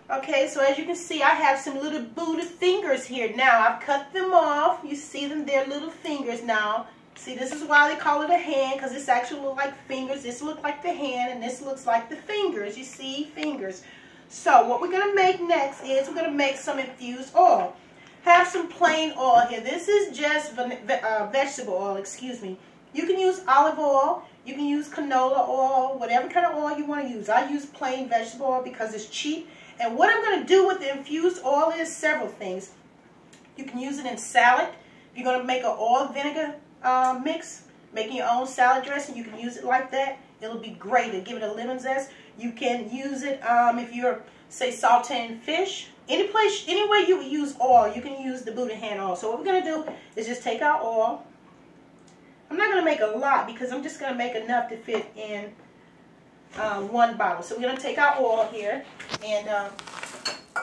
Okay, so as you can see, I have some little Buddha fingers here. Now, I've cut them off. You see them, they're little fingers now. See, this is why they call it a hand, because this actually looks like fingers. This looks like the hand, and this looks like the fingers. You see, fingers. So, what we're going to make next is we're going to make some infused oil. Have some plain oil here. This is just vegetable oil, excuse me. You can use olive oil. You can use canola oil, whatever kind of oil you want to use. I use plain vegetable oil because it's cheap. And what I'm going to do with the infused oil is several things. You can use it in salad. If you're going to make an oil vinegar mix, making your own salad dressing, you can use it like that. It'll be great. It'll give it a lemon zest. You can use it if you're, say, sauteing fish. Any way you would use oil, you can use the Buddah Hand oil. So what we're going to do is just take our oil. I'm not going to make a lot because I'm just going to make enough to fit in one bottle. So we're going to take our oil here and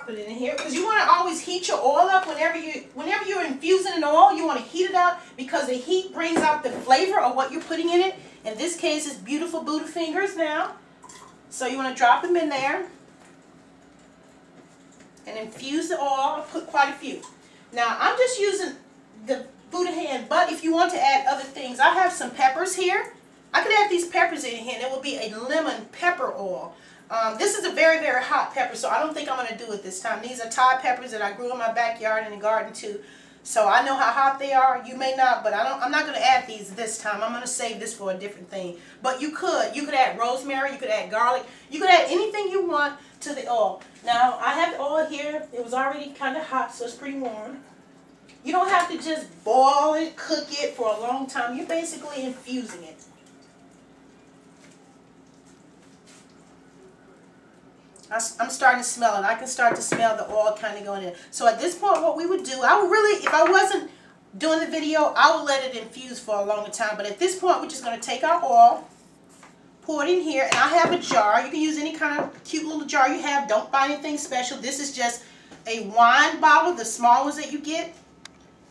put it in here, because you want to always heat your oil up whenever you're infusing an oil. You want to heat it up because the heat brings out the flavor of what you're putting in it. In this case, it's beautiful Buddha fingers now. So you want to drop them in there and infuse the oil. I'll put quite a few. Now I'm just using the Buddah Hand, but if you want to add other things, I have some peppers here. I could add these peppers in here, and it will be a lemon pepper oil. This is a very, very hot pepper, so I don't think I'm going to do it this time. These are Thai peppers that I grew in my backyard in the garden too. So I know how hot they are. You may not, but I'm not going to add these this time. I'm going to save this for a different thing. But you could add rosemary, you could add garlic, you could add anything you want to the oil. Now I have the oil here. It was already kind of hot, so it's pretty warm. You don't have to just boil it, cook it for a long time. You're basically infusing it. I'm starting to smell it. I can start to smell the oil kind of going in. So at this point, what we would do, I would really, if I wasn't doing the video, I would let it infuse for a longer time. But at this point, we're just going to take our oil, pour it in here, and I have a jar. You can use any kind of cute little jar you have. Don't buy anything special. This is just a wine bottle, the small ones that you get.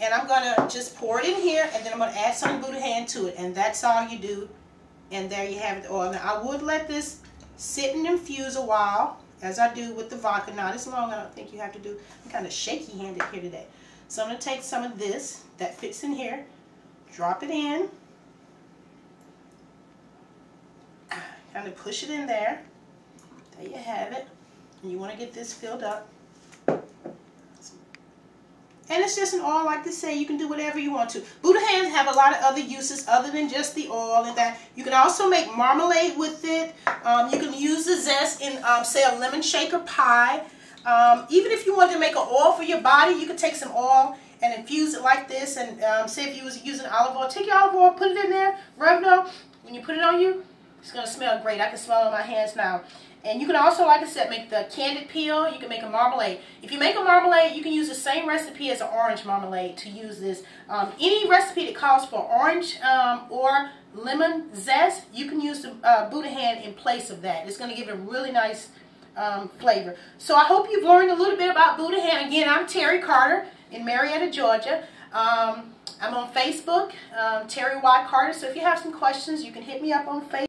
And I'm going to just pour it in here, and then I'm going to add some Buddah Hand to it. And that's all you do. And there you have it, the oil. Now, I would let this sit and infuse a while, as I do with the vodka. Not as long, I don't think you have to do. I'm kind of shaky-handed here today. So I'm going to take some of this that fits in here, drop it in, kind of push it in there. There you have it. And you want to get this filled up. And it's just an oil, like to say, you can do whatever you want to. Buddah Hands have a lot of other uses other than just the oil and that. You can also make marmalade with it. You can use the zest in, say, a lemon shaker pie. Even if you wanted to make an oil for your body, you could take some oil and infuse it like this. And say if you was using olive oil, take your olive oil, put it in there, rub it on. When you put it on you, it's going to smell great. I can smell it on my hands now. And you can also, like I said, make the candied peel. You can make a marmalade. If you make a marmalade, you can use the same recipe as an orange marmalade to use this. Any recipe that calls for orange or lemon zest, you can use the Buddah Hand in place of that. It's going to give it a really nice flavor. So I hope you've learned a little bit about Buddah Hand. Again, I'm Terri Carter in Marietta, Georgia. I'm on Facebook, Terri Y. Carter. So if you have some questions, you can hit me up on Facebook.